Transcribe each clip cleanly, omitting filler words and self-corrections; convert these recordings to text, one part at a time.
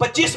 25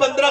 15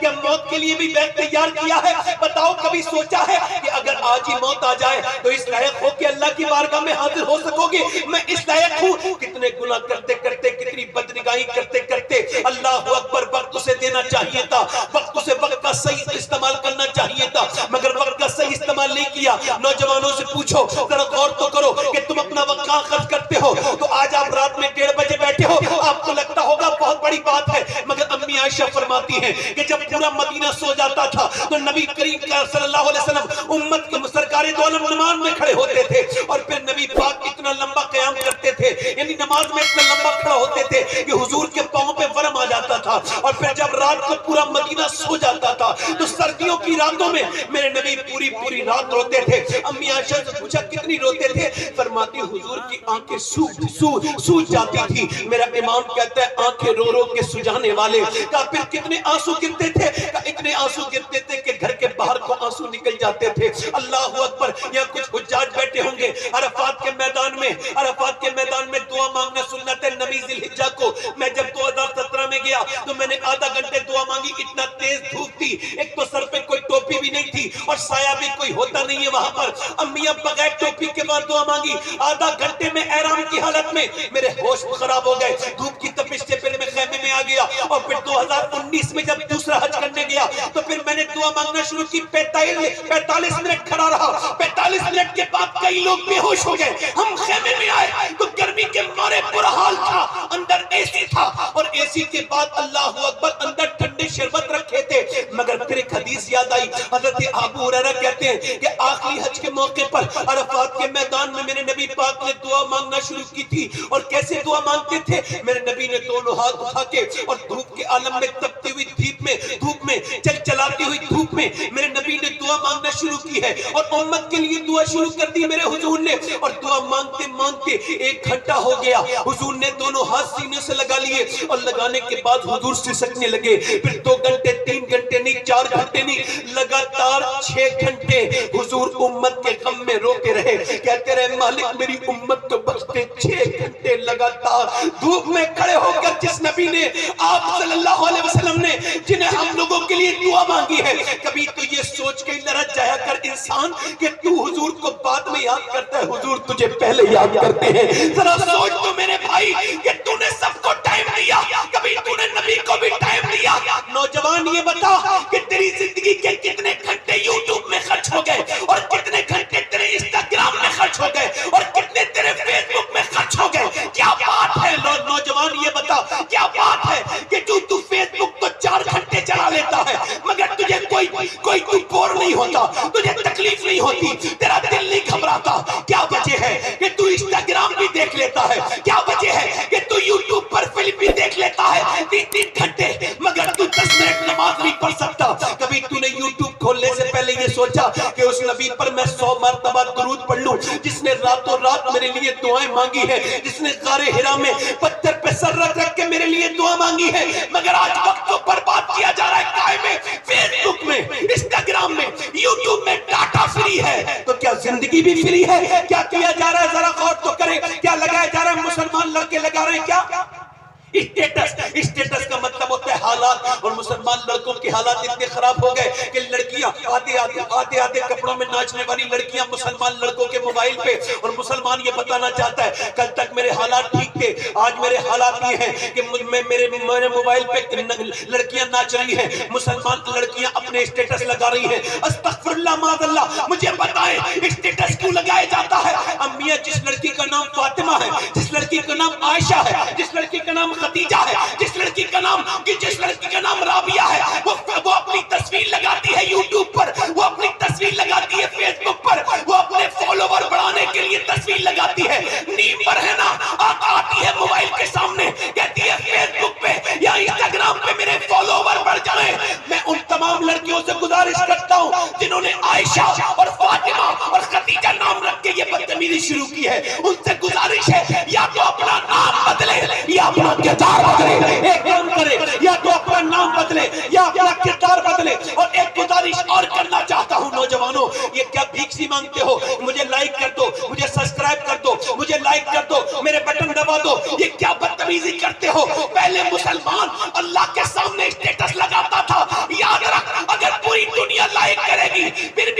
کہ موت کے لیے بھی بیگ تیار کیا ہے؟ بتاؤ کبھی سوچا ہے کہ اگر آج ہی موت آ جائے تو اس لائق ہو کہ اللہ کی بارگاہ میں حاضر ہو سکو گے؟ میں اس لائق ہوں؟ کتنے گناہ کرتے کرتے، کتنی بدنگاہی کرتے کرتے، اللہ اکبر، وقت اسے دینا چاہیے تھا، وقت اسے وقت کا صحیح استعمال کرنا چاہیے تھا، مگر وقت کا صحیح استعمال نہیں کیا۔ نوجوانوں سے پوچھو، ذرا غور تو کرو کہ تم اپنا وقت کہاں خرچ کرتے ہو؟ تو آج آپ رات میں 1:30 بجے بیٹھے ہو، آپ کو لگتا ہوگا بہت بڑی بات ہے، مگر امی عائشہ فرماتی ہیں کہ جب پورا مدینہ سو جاتا تھا تو نبی کریم صلی اللہ علیہ وسلم امت کے سرکار دو عالم نماز میں کھڑے ہوتے تھے، اور پھر نبی پاک اتنا لمبا قیام کرتے تھے، یعنی نماز میں اتنا لمبا کھڑا ہوتے تھے کہ حضور کے پاؤں پہ ورم آ جاتا تھا، اور پھر جب رات کو پورا مدینہ سو جاتا تھا تو سردیوں کی راتوں میں میرے نبی پوری رات روتے تھے۔ امی عائشہ سے پوچھا کتنی روتے تھے؟ فرماتی حضور کی آنکھیں سوج جاتی تھی۔ میرا امام کہتا ہے آنکھیں رو رو کے سجانے والے۔ کہا پھر کتنے آنسو گرتے تھے؟ کہا اتنے آنسو گرتے تھے کہ گھر کے باہر کو آنسو نکل جاتے تھے۔ اللہ اکبر۔ یا کچھ حجاج بیٹھے ہوں گے عرفات کے میدان میں دعا مانگنا سنت ہے نبی ذی الحجہ کو۔ میں جب 2017 میں گیا تو میں نے آدھا گھنٹے دعا مانگی، اتنا تیز دھوپ تھی، ایک تو سر پہ کوئی ٹوپی بھی نہیں تھی اور سایہ بھی کوئی ہوتا نہیں ہے وہاں پر۔ امیاں بغیر ٹوپی کے بعد دعا مانگی، آدھا گھنٹے میں احرام کی حالت میں میرے ہوش خراب ہو گئے، دھوپ کی تپش سے پھر میں خیمے میں آ گیا۔ اور پھر 2019 میں جب دوسرا حج کرنے گیا تو پھر میں نے دعا مانگنا شروع کی، 45 منٹ کھڑا رہا، 45 منٹ کے بعد کئی لوگ بے ہوش ہو گئے۔ ہم خیمے میں آئے تو گرمی کے مارے برا حال تھا، اندر اے سی تھا، اور اے سی کے بعد اللہ اکبر اندر ٹھنڈے شربت رکھے تھے۔ مگر پھر ایک حدیث یاد آئی، حضرت ابو ہریرہ کہتے ہیں کہ آخری حج کے موقع پر عرفات کے میدان میں میرے نبی پاک نے دعا مانگنا شروع کی تھی، اور کیسے دعا مانگتے تھے؟ میرے نبی نے دونوں ہاتھ اٹھا کے اور دھوپ کے عالم میں تپتی ہوئی دھوپ میں چلاتی ہوئی دھوپ میں میرے نبی نے دعا مانگنا شروع کی ہے، اور امت کے لیے دعا شروع کر دی میرے حضور نے۔ اور دعا مانگتے مانگتے 1 گھنٹہ ہو گیا، حضور نے دونوں ہاتھ سینے سے لگا لیے، اور لگانے کے بعد حضور سسکنے لگے۔ پھر 2 گھنٹے 3 گھنٹے نہیں، 4 گھنٹے نہیں، لگاتار 6 گھنٹے حضور امت کے غم میں روتے رہے، کہتے رہے مالک میری امت کو بخش دے۔ 6 گھنٹے لگاتار دھوپ میں کھڑے ہو کر جس نبی نے، آپ صلی اللہ علیہ وسلم نے، جنہیں ہم لوگوں کے لیے دعا مانگی ہے، کبھی تو یہ سوچ کے لرز جایا کر انسان کہ تو حضور کو بعد میں یاد کرتا ہے، حضور تجھے پہلے یاد کرتے ہیں۔ ذرا سوچ تو میرے بھائی کہ تو نے سب کو ٹائم دیا، کبھی تو نے نبی کو بھی ٹائم دیا؟ نوجوان یہ بتا کہ تیری زندگی کے کتنے گھنٹے یوٹیوب میں خرچ ہو گئے، اور کتنے گھنٹے تیرے انسٹاگرام میں خرچ ہو گئے، اور کتنے تیرے فیس بک میں خرچ ہو گئے؟ کیا بات ہے نوجوان یہ بتا، کیا بات ہے کہ تو فیس بک تو 4 گھنٹے چلا لیتا ہے، مگر تجھے کوئی بور نہیں ہوتا، تجھے تکلیف نہیں ہوتی، تیرا دل نہیں گھبراتا؟ کیا وجہ ہے کہ تو انسٹاگرام بھی دیکھ لیتا ہے؟ کیا وجہ ہے کہ تو یوٹیوب پر فلم بھی دیکھ لیتا ہے 3 گھنٹے، مگر تو 10 منٹ نماز نہیں پڑھ سکتا؟ کبھی تو نے یوٹیوب کھولنے سے پہلے یہ سوچا کہ اس نبی پر میں 100 مرتبہ درود پڑھ لوں جس نے راتوں رات میرے لیے دعائیں مانگی ہے، جس نے غار حرا میں پتھر پہ سر رکھ کے میرے لیے دعا مانگی ہے؟ مگر آج وقت کو برباد کیا جا رہا ہے، کائے میں، فیس بک میں، انسٹاگرام میں، یوٹیوب میں ڈاٹا فری ہے، تو کیا زندگی بھی فری ہے؟ کیا کیا جا رہا ہے؟ ذرا غور تو کریں، کیا لگایا جا رہا ہے؟ مسلمان لڑکے لگا رہے ہیں کیا اسٹیٹس کا مطلب ہوتا ہے حالات، اور مسلمان لڑکوں کے حالات اتنے خراب ہو گئے کہ لڑکیاں آدھے کپڑوں میں ناچنے والی لڑکیاں مسلمان لڑکوں کے موبائل پہ، اور مسلمان یہ بتانا چاہتا ہے کل تک میرے حالات ٹھیک تھے، آج میرے حالات یہ ہیں کہ میرے موبائل پہ لڑکیاں ناچ رہی ہیں، مسلمان لڑکیاں اپنے اسٹیٹس لگا رہی ہیں۔ استغفر اللہ معاذ اللہ، مجھے بتائیں اسٹیٹس کیوں لگایا جاتا ہے؟ امیاں جس لڑکی کا نام فاطمہ ہے، جس لڑکی کا نام عائشہ ہے، جس لڑکی کا نام خدیجہ ہے، جس لڑکی کا نام رابعہ ہے، وہ اپنی تصویر لگاتی ہے یوٹیوب پر، وہ اپنی تصویر لگاتی ہے فیس بک پر، وہ اپنے فالوور بڑھانے کے لیے تصویر لگاتی ہے، نیند پر ہے نا، آتی ہے موبائل کے سامنے، کہتی ہے فیس بک پہ یا انسٹاگرام پہ میرے فالوور بڑھ جائیں۔ میں ان تمام لڑکیوں سے گزارش کرتا ہوں جنہوں نے عائشہ اور فاطمہ اور خدیجہ نام رکھ کے یہ بدتمیزی شروع کی ہے، ان سے گزارش ہے یا تو اپنا نام بدلے یا اپنا کردار بدلے، ایک کام کرے، یا تو اپنا نام بدلے یا اپنا کردار بدلے۔ اور ایک گزارش اور کرنا چاہتا ہوں نوجوانوں، یہ کیا بھیک سی مانگتے ہو؟ مجھے لائک کر دو، مجھے سبسکرائب کر دو، مجھے لائک کر دو، میرے بٹن دبا دو، یہ کیا بدتمیزی کرتے ہو؟ پہلے مسلمان اللہ کے سامنے اسٹیٹس لگاتا تھا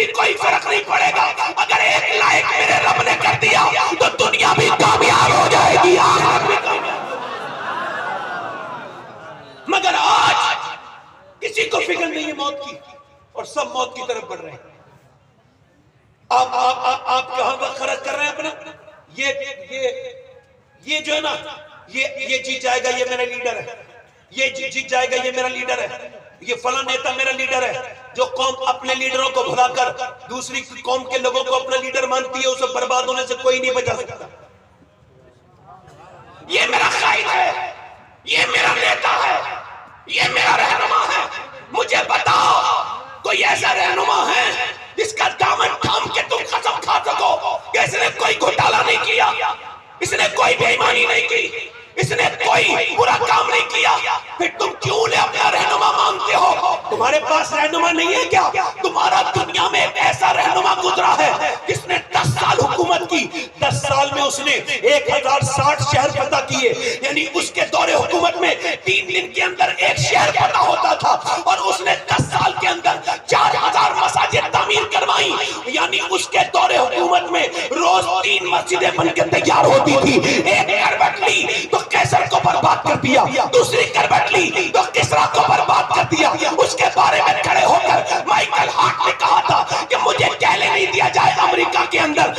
بھی کوئی فرق نہیں پڑے گا. اگر ایک لائق میرے رب نے کر دیا تو دنیا بھی کامیاب ہو جائے گی, آخرت بھی کامیاب. مگر آج کسی کو فکر نہیں ہے موت کی, اور سب موت کی طرف بڑھ رہے ہیں. آپ کہاں پر خرچ کر رہے ہیں اپنا؟ یہ جو ہے نا, یہ جیت جائے گا, یہ میرا لیڈر ہے, یہ جیت جائے گا, یہ میرا لیڈر ہے, یہ فلاں نیتا میرا لیڈر ہے. جو قوم اپنے لیڈروں کو بھلا کر دوسری قوم کے لوگوں کو اپنا لیڈر مانتی ہے, اسے برباد ہونے سے کوئی نہیں بچا سکتا. یہ میرا قائد ہے, یہ میرا نیتا ہے, یہ میرا رہنما ہے. مجھے بتاؤ کوئی ایسا رہنما ہے جس کا دامن تھام کے تم قسم کھا سکو کہ اس نے کوئی گھوٹالا نہیں کیا, اس نے کوئی بے ایمانی نہیں کی, اس نے کوئی برا کام نہیں کیا؟ پھر تم کیوں نے اپنا رہنما مانتے ہو؟ تمہارے پاس رہنما نہیں ہے کیا؟ تمہارا دنیا میں ایک ایسا رہنما گزرا ہے جس نے 10 سال حکومت کی, 10 سال میں اس نے 1060 شہر فتح کیے. یعنی اس کے دور حکومت میں 3 دن کے اندر ایک شہر فتح ہوتا تھا, اور اس نے 10 سال کے اندر 4000 مساجد تعمیر کروائی. یعنی اس کے دور حکومت میں روز 3 مسجدیں بن کے تیار ہوتی تھی. ایک کربٹ لی تو کیسر کو برباد کر دیا, دوسری کربٹ لی تو کسرا کو برباد کر دیا. اس کے بارے میں کھڑے ہو کر مائیکل ہارٹ نے کہا تھا کہ مجھے کہنے نہیں دیا جائے امریکہ کے اندر